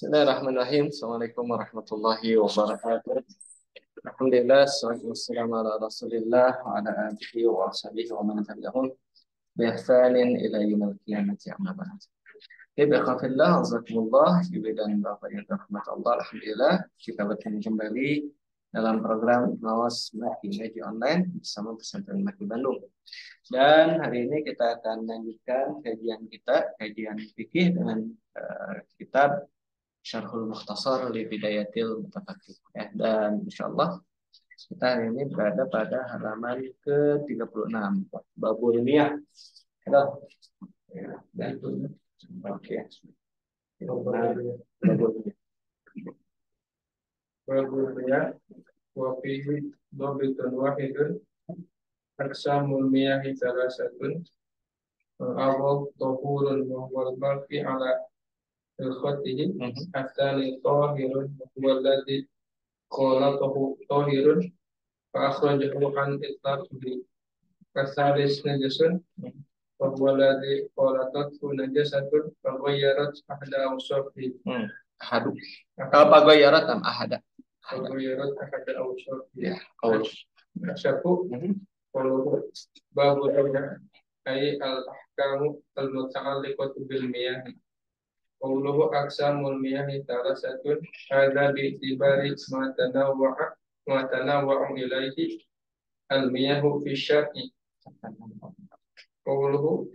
Bismillahirrahmanirrahim. Assalamualaikum warahmatullahi wabarakatuh. Alhamdulillah, wassalatu wassalamu ala Rasulillah wa ala alihi wa sahbihi wa man tabi'ahum bi ihsanin ila yaumil qiyamati amma ba'd. Ibadah azakumullah, ibu dan bapak yang dirahmati Allah. Alhamdulillah, kita bertemu kembali dalam program Ngawas Maki Ngaji Online bersama Pesantren Maki Bandung. Dan hari ini kita akan melanjutkan kajian fikih dengan kitab Syarhul Mukhtasar li Bidayatil Mutafaqih. Dan insyaallah kita hari ini berada pada halaman ke-36 Babul Niyah. Halo. Ya, dan oke. Babul Niyah wa fihi dhabitun wahidun aqsamul miyahi thalathatun awal tahurun wa huwal baqi ala khatihi athani tahirun wa huwa alladhi qalatahu tahirun fa akhrajahu an itlaqihi kasalis najasun wa huwa alladhi qalatahu najasatun fa ghayyarat ahda awsafihi Ahadu. Apa ghayyarat am ahada? ghayyarat ahda awsafihi. Ya, qaul. Syafu qawluhu babu ay al-ahkamu al-muta'alliqatu bil miyah. Qawluhu aqsamul miyahi thalathatun hadza bi itibari ma tanawwa'u ilaihi al-miyahu fi syar'i. Qawluhu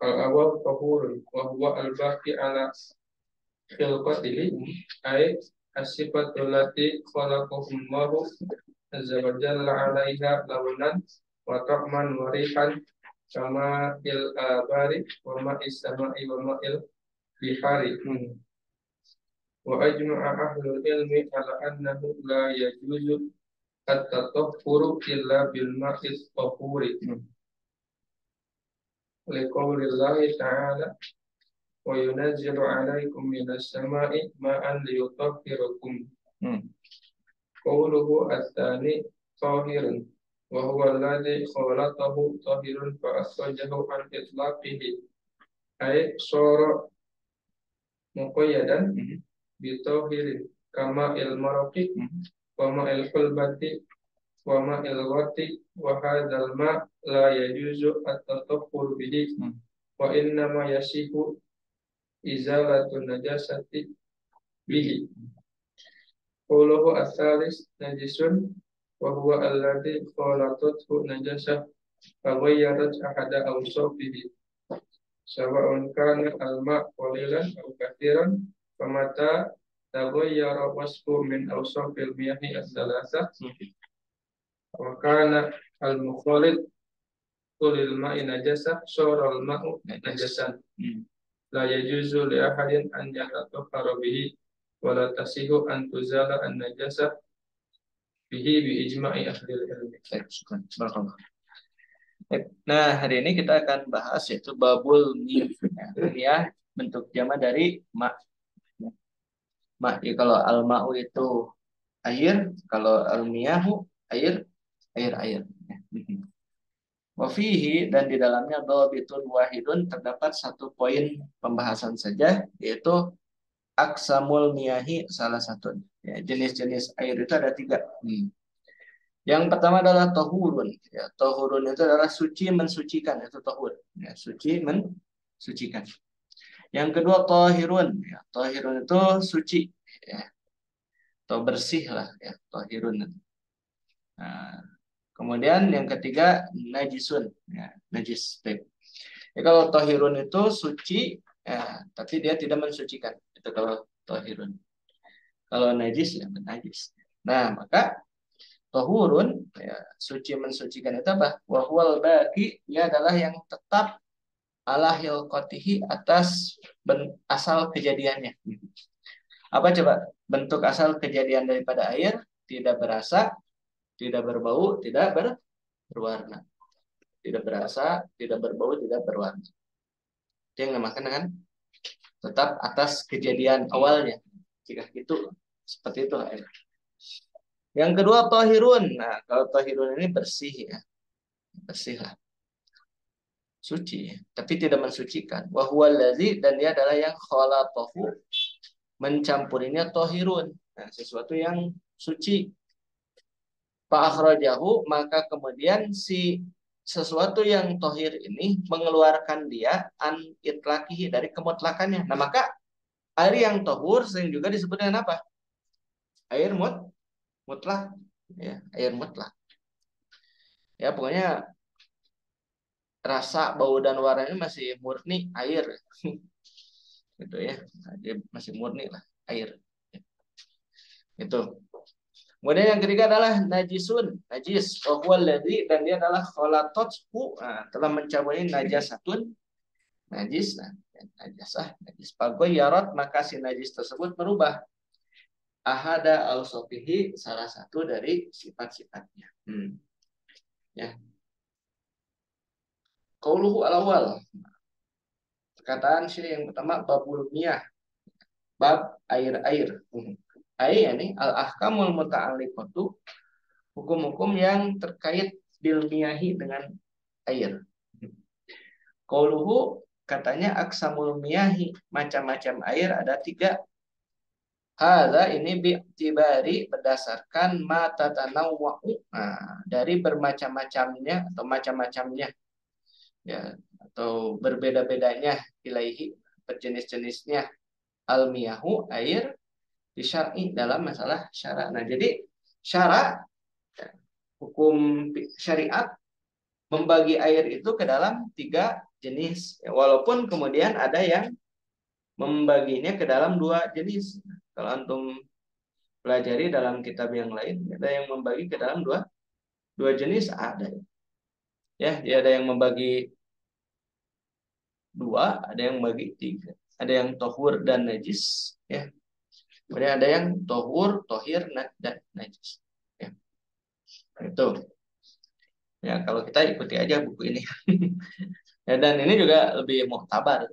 al-awwal tahurun wa huwa al-baqi ala khilqatihi ay as-sifatu allati khalaqahu Allahu azza wa jalla 'alaiha launan wa ta'man wa rihan kama il abari wa ma'is sama'i wa ma'il bihari. Wa ajma'a ahlul ilmi ala annahu la yajuzu at-tatahhuru illa bil ma'is tahuri. Liqaulillahi ta'ala wa yunazzilu 'alaikum minas sama'i ma'an liyutahhirakum. Qawluhu at-tani tahirun wa huwa alladhi khalaqahu tahirun fa akhrajahu an itlaqihi ay sara muqayyadan bi tahirin kama il maraqi wa ma il hulbati wa ma il wati wa hadzal ma la yajuzu at-tatahhur bihi wa inna ma yasihu izalatu najasati bihi. Qawluhu as-salis najisun wa huwa alladhi khalatathu najasah fa ghayyarat ahada awsafihi sawa'un kana al-ma' qalilan aw kathiran famata taghayyara wasfu min awsafil miyahi as-salasah wa kana al-mukhalid lil ma'i najasah sara al-ma'u najasan la yajuzu li ahadin an yatatahhara bihi wa la tasihu an tuzala an-najasah bihi bi ijma'i ahli ilmi. Nah, hari ini kita akan bahas yaitu babul niyah. Niyah bentuk jama dari ma. Ma, ya, kalau al-ma'u itu air, kalau al-miyahu air. Wa fihi, dan di dalamnya dhabitun wahidun, terdapat satu poin pembahasan saja, yaitu aqsamul miyahi salah satu. Ya, jenis-jenis air itu ada 3. Yang pertama adalah tahurun. Ya, tahurun itu adalah suci mensucikan, itu tahur. Ya, suci mensucikan. Yang kedua tahirun. Ya, tahirun itu suci. Ya, atau bersih lah. Ya, tahirun. Nah, kemudian yang ketiga najisun. Ya, najis. Ya, kalau tahirun itu suci, ya, tapi dia tidak mensucikan. Itu kalau tahirun. Kalau najis, ya najis. Nah, maka tahurun, ya, suci mensucikan itu apa? Wahwal baqi, dia adalah yang tetap ala hilqatihi, atas asal kejadiannya. Apa coba bentuk asal kejadian daripada air? Tidak berasa, tidak berbau, tidak berwarna. Tidak berasa, tidak berbau, tidak berwarna. Itu yang namakan dengan tetap atas kejadian awalnya. Jika itu seperti itu air. Yang kedua tahirun. Nah, kalau tahirun ini bersih, ya. Bersih lah. Suci, tapi tidak mensucikan. Wa huwa allazi, dan dia adalah yang khalaqahu, mencampurinya tohirun. Nah, sesuatu yang suci. Fa'akhrajahu, maka kemudian si sesuatu yang tohir ini mengeluarkan dia an itlaqihi, dari kemutlakannya. Nah, maka air yang tohur sering juga disebut dengan apa? Air mutlak. Ya, air mutlak. Ya, pokoknya rasa, bau, dan warnanya masih murni air. Gitu ya. Nah, dia masih murni lah air. Itu. Kemudian yang ketiga adalah najisun, najis. Dan dia adalah kholatothu, telah mencaburi najasatun, najis. Nah, najasah, najis. Pagoyarot, maka si najis tersebut merubah ahada al-sofihi, salah satu dari sifat-sifatnya. Ya. Qauluhu al-awwal. Perkataan sih yang pertama babul miyah, bab air-air. Air ini al-ahkamul muta'alliqatu, hukum-hukum yang terkait bilmiyahi, dengan air. Qauluhu, katanya aksamul miyahi, macam-macam air ada 3. Hadza, ini bi'tibari, berdasarkan mata tanawwa'u, dari bermacam-macamnya atau macam-macamnya, ya, atau berbeda-bedanya, ilaihi, berjenis-jenisnya, almiyahu, air, disyar'i, dalam masalah syara. Nah, jadi syara, hukum syariat membagi air itu ke dalam 3 jenis, ya, walaupun kemudian ada yang membaginya ke dalam 2 jenis. Kalau antum pelajari dalam kitab yang lain, ada yang membagi ke dalam dua jenis, ada. Ya, dia ada yang membagi 2, ada yang membagi 3. Ada yang tohur dan najis, ya. Kemudian ada yang tohur, tohir, dan najis. Ya. Itu. Ya, kalau kita ikuti aja buku ini. Ya, dan ini juga lebih muktabar,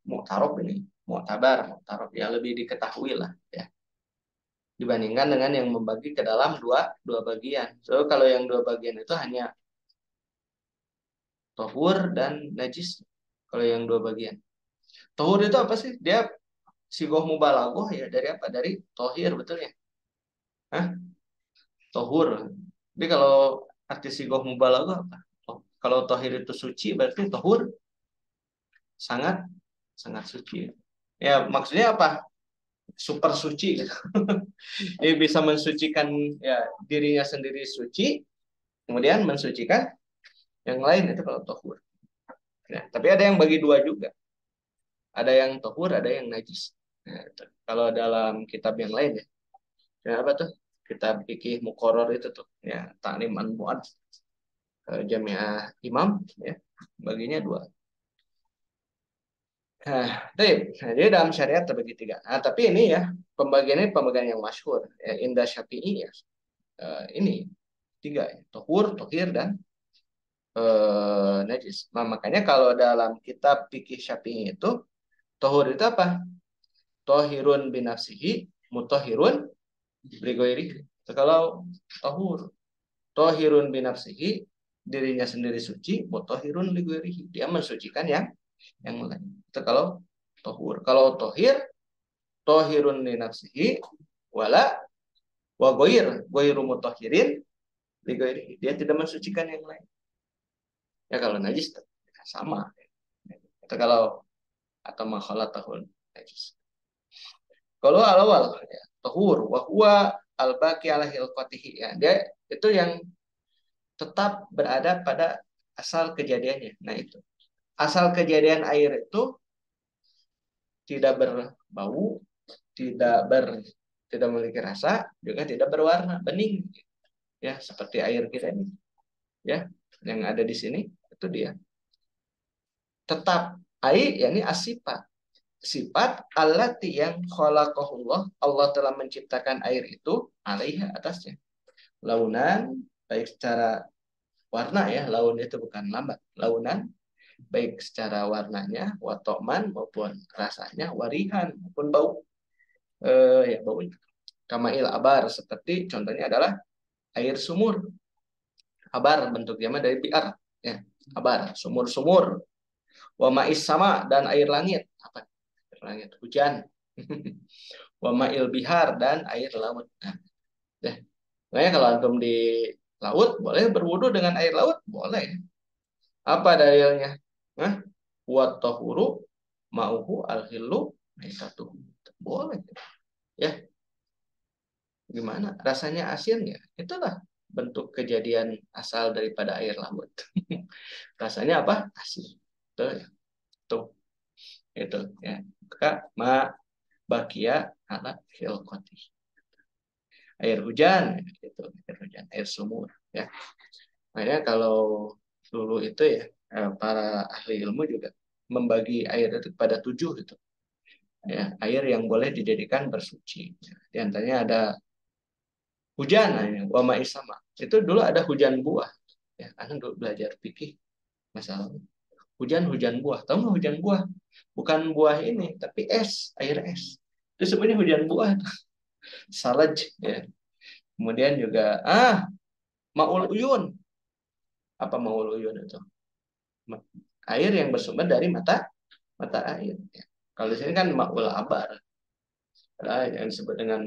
muktarob ini, muktarob ya, lebih diketahui lah, ya, dibandingkan dengan yang membagi ke dalam dua bagian. So kalau yang 2 bagian itu hanya tohur dan najis. Kalau yang 2 bagian, tohur itu apa sih? Dia sigoh mubalaghah, ya, dari apa? Dari tohir, betul ya? Hah? Tohur. Jadi kalau arti sigoh mubalaghah apa? Kalau tohir itu suci, berarti tohur sangat sangat suci. Ya, maksudnya apa? Super suci gitu. Dia bisa mensucikan, ya, dirinya sendiri suci, kemudian mensucikan yang lain, itu kalau tohur. Nah, tapi ada yang bagi 2 juga. Ada yang tohur, ada yang najis. Nah, itu. Kalau dalam kitab yang lain, ya. Apa tuh? Kitab fikih muqarrar itu tuh, ya, Ta'lim an-Mu'ad, Jami'ah Imam, ya. Baginya 2. Jadi dalam syariat terbagi 3. Nah, tapi ini ya, pembagian yang masyhur, ya, indah Syafi'i, ya. Ini 3, ya. Tohur, tohir, dan najis. Nah, makanya kalau dalam kitab fikih Syafi'i itu, tohur itu apa? Tohirun binafsihi, mutahhirun bigoiri. Kalau tohur, tohirun binafsihi, dirinya sendiri suci, mutahhirun bigoiri, dia mensucikan yang lain. Itu kalau tohur. Kalau tohir, tohirun binafsihi, wala wa goiru mutahhirin bigoiri, dia tidak mensucikan yang lain. Ya, kalau najis sama. Itu kalau atau makhalat tahun najis. Kalau al-awal, ya, tahur wa huwa al-baqi ala hilqatihi, ya, dia itu yang tetap berada pada asal kejadiannya. Nah, itu. Asal kejadian air itu tidak berbau, tidak memiliki rasa, juga tidak berwarna, bening. Ya, seperti air kita ini. Ya, yang ada di sini itu dia. Tetap air, yakni asifat. Sifat allati yang khalaqahullah, Allah telah menciptakan air itu alaiha, atasnya. Launan, baik secara warna, ya, laun itu bukan lambat. Launan, baik secara warnanya, watokman maupun rasanya, warihan maupun bau. Ya, bau. Kamail abar, seperti contohnya adalah air sumur. Abar bentuknya dari biar, ya. Abar, sumur-sumur. Wa ma'is sama, dan air langit. Apa? Air langit, hujan. Wa ma'il bihar dan air laut. Nah, deh. Makanya kalau antum di laut boleh berwudu dengan air laut, boleh. Apa dalilnya? Nah, wa tahuru ma'uhu al-hillu maitatuhu. Boleh. Ya, gimana? Rasanya asin ya? Itulah bentuk kejadian asal daripada air laut. Rasanya apa? Asin. Tuh, ya. Tuh. Itu ya. Maka ma bakia ala hilqati. Air hujan itu, air hujan, air sumur ya. Makanya kalau dulu itu ya para ahli ilmu juga membagi air itu pada 7 gitu. Ya, air yang boleh dijadikan bersuci. Di antaranya ada hujan, wa ma'i sama. Itu dulu ada hujan buah. Ya, anak dulu belajar fikih masalah hujan buah. Tahu nggak hujan buah? Bukan buah ini, tapi es, air es. Itu sebenarnya hujan buah, salaj ya. Kemudian juga maul uyun. Apa maul uyun itu? Air yang bersumber dari mata mata air. Ya. Kalau di sini kan maul abar. Nah, yang disebut dengan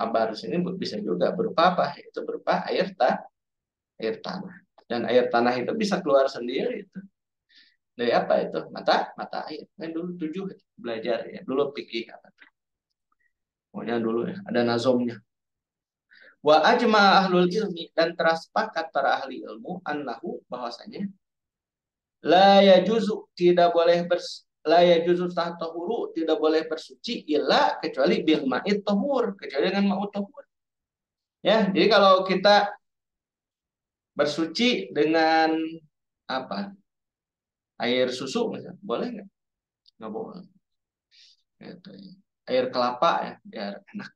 abar di sini bisa juga berupa apa? Itu berupa air tanah. Dan air tanah itu bisa keluar sendiri itu. Dari apa itu? Mata air. Kan dulu 7 belajar ya. Dulu pikir apa? Pokoknya dulu ya, ada nazomnya. Wa ajma ahlul ilmi dan tersepakat para ahli ilmu annahu bahwasanya la yajuzu tidak boleh la yajuzu tahuru tidak boleh bersuci illa kecuali bil ma'it tahur, kecuali dengan ma'ut tahur. Ya, jadi kalau kita bersuci dengan apa? Air susu misalnya, boleh nggak? Nggak boleh. Gitu, ya. Air kelapa ya, biar enak.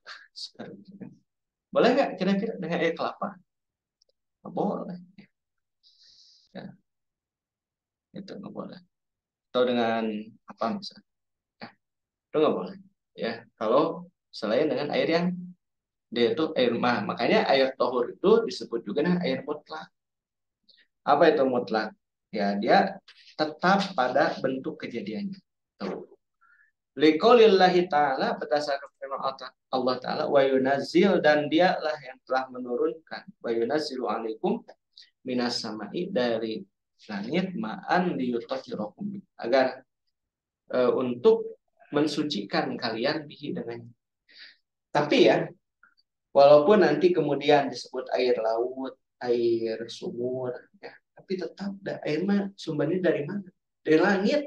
Boleh nggak kira-kira dengan air kelapa? Nggak boleh. Ya, itu nggak boleh. Atau dengan apa misalnya? Ya, itu nggak boleh. Ya, kalau selain dengan air yang dia itu air mah. Makanya air tohur itu disebut juga dengan air mutlak. Apa itu mutlak? Ya, dia tetap pada bentuk kejadiannya. Tuh. Liqaulillahi ta'ala berdasarkan firman Allah Ta'ala wa yunazzil dan dialah yang telah menurunkan wa yunazzilu alaikum minas sama'i dari langit ma'an liyutahhirakum agar untuk mensucikan kalian bihi dengan. Tapi ya, walaupun nanti kemudian disebut air laut, air sumur, ya, tapi tetap air mah sumbernya dari mana? Dari langit.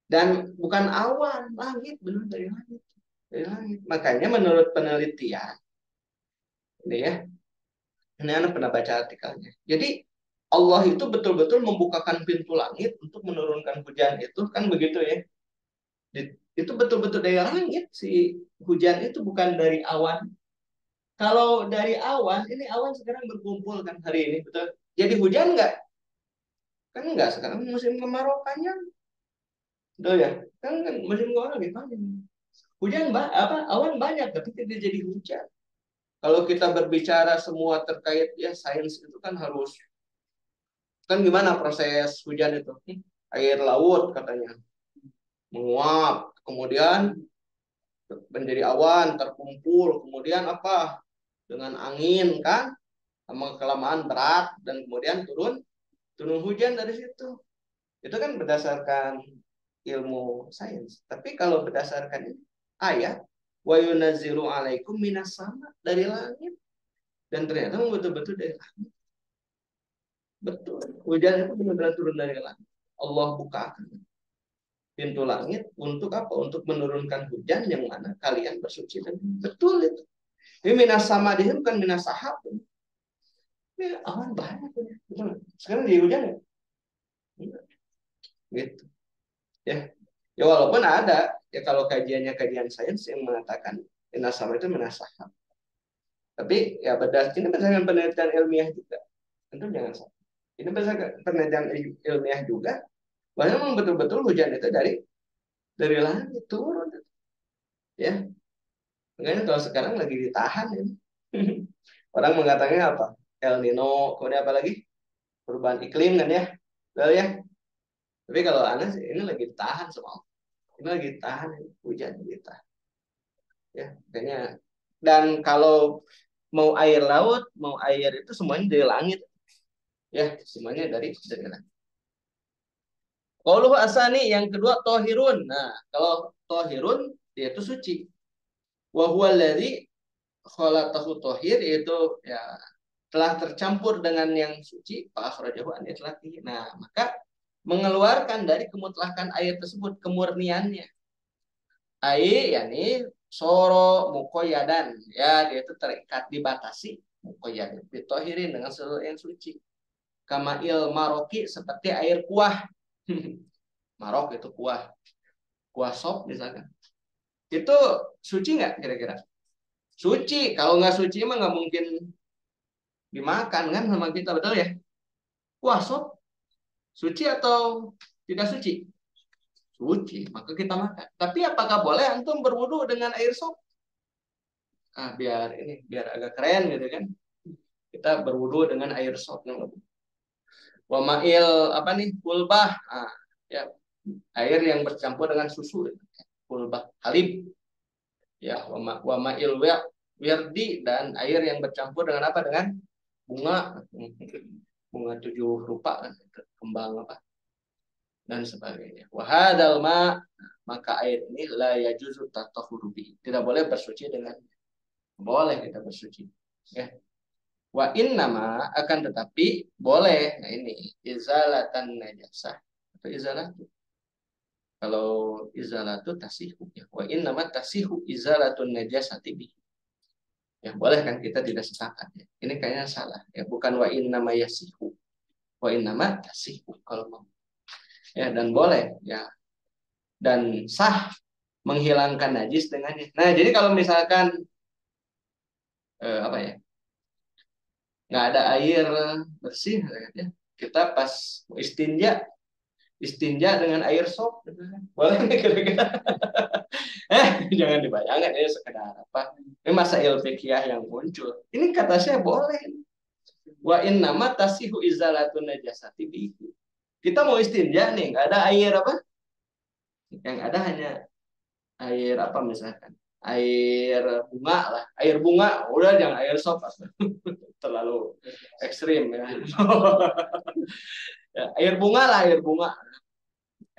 Dan bukan awan, langit, benar dari langit. Dari langit. Makanya menurut penelitian, ini ya, ini anak pernah baca artikelnya. Jadi Allah itu betul-betul membukakan pintu langit untuk menurunkan hujan itu kan begitu ya. Itu betul-betul dari langit si hujan itu bukan dari awan. Kalau dari awan, ini awan sekarang berkumpul kan hari ini, betul. Jadi hujan nggak? Kan nggak, sekarang musim kemarau panjang. Betul ya? Kan musim kemarau lebih panjang. Hujan apa? Awan banyak, tapi tidak jadi hujan. Kalau kita berbicara semua terkait ya sains itu kan harus kan gimana proses hujan itu? Air laut katanya menguap, kemudian menjadi awan terkumpul, kemudian apa? Dengan angin kan, sama kelamaan berat dan kemudian turun turun hujan dari situ. Itu kan berdasarkan ilmu sains. Tapi kalau berdasarkan ayat, wa yunazzilu alaikum minas sama dari langit dan ternyata betul-betul dari langit. Betul. Hujan itu benar-benar turun dari langit. Allah bukakan pintu langit untuk apa? Untuk menurunkan hujan yang mana kalian bersuci dan betul itu. Ini minas sama dia bukan minas sahab. Ini awan banyak ya. Betul. Sekarang di hujan ya? Gitu. Ya. Ya walaupun ada ya kalau kajiannya kajian sains yang mengatakan minas sama itu minas sahab. Tapi ya berdasarkan penelitian ilmiah juga. Tentu jangan salah. Ini berdasarkan penelitian ilmiah juga. Bahwa memang betul-betul hujan itu dari langit turun. Ya, makanya kalau sekarang lagi ditahan ini. Orang mengatakan apa? El Nino, kemudian apa lagi? Perubahan iklim kan ya. Betul ya. Tapi kalau aneh sih ini lagi ditahan sama Allah. Ini lagi tahan hujan kita. Ya, makanya dan kalau mau air laut, mau air itu semuanya dari langit. Ya, semuanya dari langit. Qauluhu asani yang kedua tohirun. Nah, kalau tohirun dia itu suci. Wa huwa alladzi khalaqahu tohir itu ya telah tercampur dengan yang suci fa akhrajahu an itlaqi. Nah, maka mengeluarkan dari kemutlakan air tersebut kemurniannya. Ai yakni soro mukoyadan ya dia itu terikat dibatasi mukoyadan ditohirin dengan seluruh yang suci. Kamail maroki seperti air kuah. Marok itu kuah, kuah sop misalkan. Itu suci nggak kira-kira? Suci. Kalau nggak suci emang nggak mungkin dimakan kan sama kita betul ya? Kuah sop suci atau tidak suci? Suci. Maka kita makan. Tapi apakah boleh antum berwudu dengan air sop? Ah biar ini biar agak keren gitu kan? Kita berwudu dengan air sop. Wamail apa nih? Pulbah. Ah, ya air yang bercampur dengan susu. Pulbah halib. Ya wamail wirdi dan air yang bercampur dengan apa? Dengan bunga, bunga 7 rupa, kembang apa dan sebagainya. Wahadal ma maka air ini la yajuzu tatahuru bi. Tidak boleh bersuci dengan boleh kita bersuci. Ya. Wa nama akan tetapi boleh. Nah ini izalatan najasah atau izalatu. Kalau izalatu tasihu ya. Wa nama tasihu izalatun najasati bi. Ya boleh kan kita tidak sepakat ya. Ini kayaknya salah ya. Bukan wa nama yasihu. Wa nama tasihu kalau mau. Ya dan boleh ya. Dan sah menghilangkan najis dengannya. Nah, jadi kalau misalkan apa ya? Nggak ada air bersih ya. Kita pas istinja dengan air sop boleh nggak kira-kira jangan dibayangkan ini sekedar apa ini masail fikih yang muncul ini kata saya boleh wa in nama tasihu izalatun najasati bihi kita mau istinja nih nggak ada air apa yang ada hanya air apa misalkan air bunga lah air bunga udah jangan air sop terlalu ekstrim ya. Ya, air bunga lah air bunga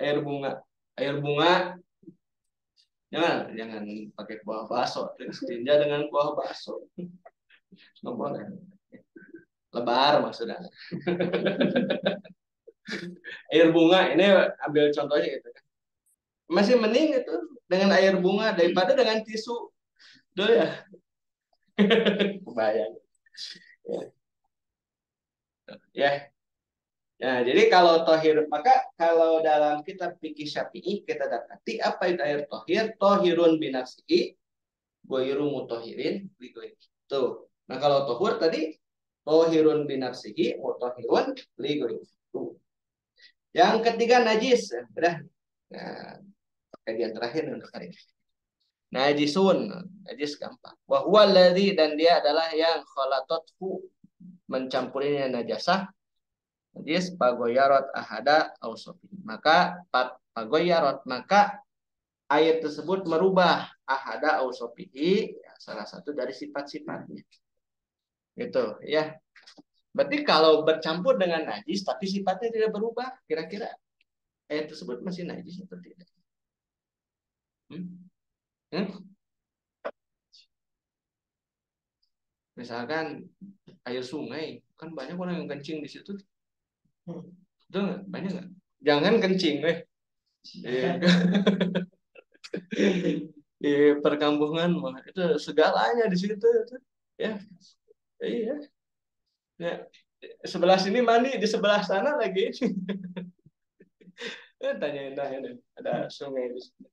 air bunga air bunga jangan pakai kuah bakso tinja dengan kuah bakso nggak boleh lebar maksudnya air bunga ini ambil contohnya gitu kan masih mending itu dengan air bunga daripada dengan tisu dulu ya kebayang ya. Ya. Nah, jadi kalau tohir, maka kalau dalam kitab fikih Syafi'i kita dapati apa itu air tohir? Tohirun binafsihi, goiru mutohirin, ligoin. Tuh. Nah, kalau tohur tadi tohirun binafsihi, mutohirun, ligoin. Tuh. Yang ketiga najis. Udah. Nah, kajian terakhir untuk hari ini. Najisun, najis gampang. Wahwa ladzi dan dia adalah yang khalatothu mencampurinya najasah najis pagoyarot ahada ausofi maka pagoyarot maka air tersebut merubah ahada ausofihi ya, salah satu dari sifat-sifatnya gitu ya berarti kalau bercampur dengan najis tapi sifatnya tidak berubah kira-kira air tersebut masih najis atau tidak hmm? Hmm? Misalkan air sungai kan banyak orang yang kencing di situ betul nggak banyak nggak jangan kencing di perkampungan mah itu segalanya di situ itu. Ya iya ya sebelah sini mandi di sebelah sana lagi tanya ada sungai di sini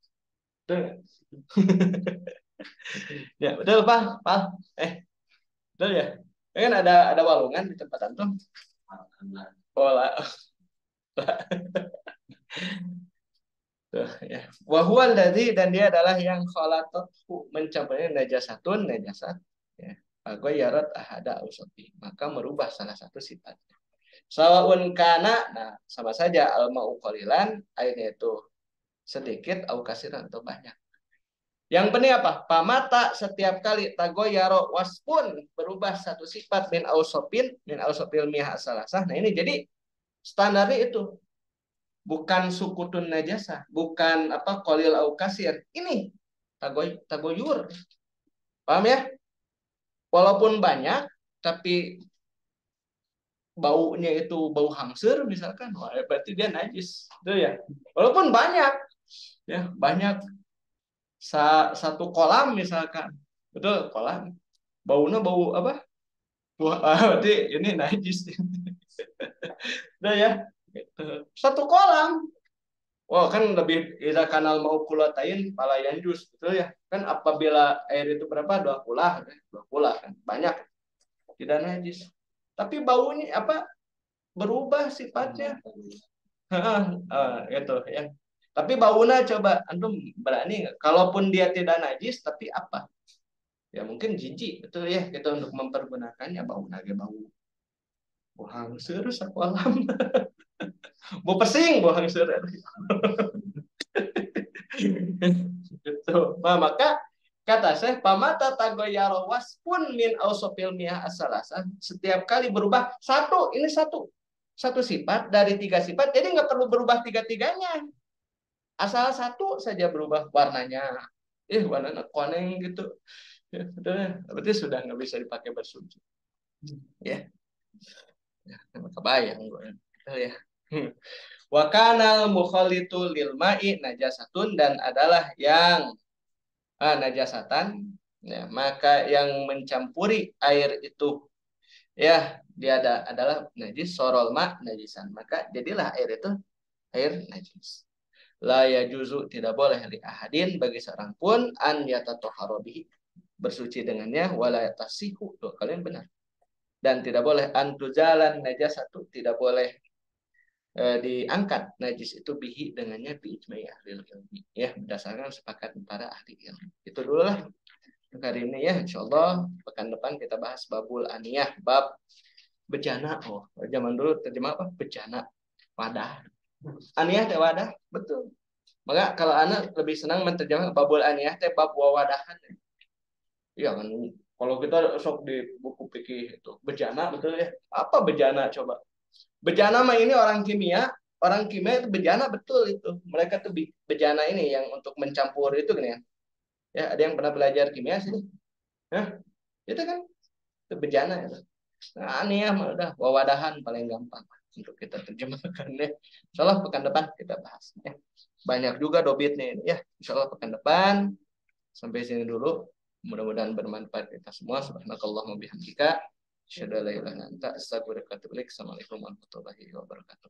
betul nggak? Ya betul pak betul ya. Ya kan ada walungan di tempat antum oh lah tuh, ya wahwal dari dan dia adalah yang khalaqatu mencampurnya najasatun najasat ya yarat ahada usafi maka merubah salah satu sifatnya sawaun kana nah sama saja al mau qalilan airnya itu sedikit au kasiran atau banyak. Yang penting apa? Pamata setiap kali tagoyaro waspun berubah satu sifat min ausopil mihah salasah. Nah ini jadi standarnya itu bukan sukutun najasa, bukan apa kolil au kasir. Ini tagoyur. Paham ya? Walaupun banyak tapi baunya itu bau hangsur misalkan, wah berarti dia najis. Itu ya. Walaupun banyak ya, banyak satu kolam misalkan. Betul, kolam. Baunya bau apa? Wah, berarti ini najis. Udah ya. Satu kolam. Wah, kan lebih ida kanal mau kulatain palayan jus, betul ya? Kan apabila air itu berapa? Dua kulah kan. Banyak. Tidak najis. Tapi baunya apa? Berubah sifatnya. Gitu ya. Tapi baunya coba antum berani nggak? Kalaupun dia tidak najis, tapi apa? Ya mungkin jijik, betul ya kita untuk mempergunakannya bau nage bau hangsur saku alam. Bau pesing bau hangsur. Gitu. Nah, maka kata saya pamata tagoyaro waspun min ausopil miyah asalasa setiap kali berubah satu sifat dari tiga sifat jadi nggak perlu berubah tiga-tiganya asal satu saja berubah warnanya warnanya koneng gitu ya, berarti sudah nggak bisa dipakai bersuci ya kebayang gue ya wakanal mukhalitu lil ma'i najasatun dan adalah yang najasatan ya, maka yang mencampuri air itu ya dia adalah najis sorol ma najisan maka jadilah air itu air najis la yajuzu tidak boleh li ahadin bagi seorang pun an yatatoharo bihi bersuci dengannya wala yatasihu tuh kalian benar dan tidak boleh antujalan najasatu tidak boleh diangkat najis itu bihi dengannya bi ijma'i ahli ilmi ya berdasarkan sepakat para ahli ilmu itu dulu lah hari ini ya insyaallah pekan depan kita bahas babul aniyah bab bejana zaman dulu terjemah apa bejana wadah aniyah teh wadah betul maka kalau anak lebih senang menerjemah babul aniyah teh bab wawadahan iya kan kalau kita sok di buku fikih itu bejana betul ya apa bejana coba bejana mah ini orang kimia itu bejana betul itu mereka tuh bejana ini yang untuk mencampur itu kan ya ada yang pernah belajar kimia sini Hah? Itu kan itu bejana itu nah ini ya mah udah wawadahan paling gampang untuk kita terjemahkan ya insyaallah pekan depan kita bahas ya banyak juga dobitnya ini ya insyaallah pekan depan sampai sini dulu mudah-mudahan bermanfaat kita semua subhanakallahumma bihamdika asyhadu an la ilaha illa anta astaghfiruka wa atubu ilaik assalamualaikum warahmatullahi wabarakatuh